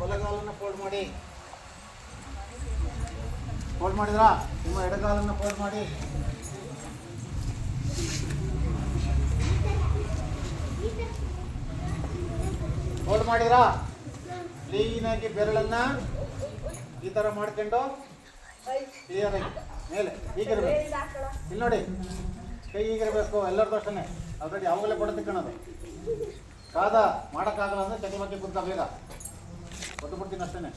ಬಲಗಾಲನ್ನು fold ಮಾಡಿ. Fold ಮಾಡಿದ್ರಾ? ನಿಮ್ಮ ಎಡಗಾಲನ್ನು ಫೋಲ್ಡ್ ಮಾಡಿ. ಫೋಲ್ಡ್ ಮಾಡಿದ್ರಾ? ಕ್ಲೀನಾಗಿ ಬೆರಳನ್ನ ಈ ತರ ಮಾಡ್ಕೊಂಡು ಕ್ಲಿಯರ್ ಆಗಿ ಮೇಲೆ ಹೀಗಿರ್ಬೇಕು. ಇಲ್ಲಿ ನೋಡಿ, ಕೈ ಹೀಗಿರ್ಬೇಕು. ಎಲ್ಲರದ್ದು ಅಷ್ಟೇ. ಆಲ್ರೆಡಿ ಯಾವಾಗಲೇ ಕೊಡುತ್ತೆ ಕಣದು. ಕಾದ ಮಾಡೋಕ್ಕಾಗಲ್ಲ ಅಂದರೆ ಚಟಿ ಬಗ್ಗೆ ಕುಂತ ಬೇಗ ಕೊಟ್ಟು ಬಿಡ್ತೀನಿ ಅಷ್ಟೇ.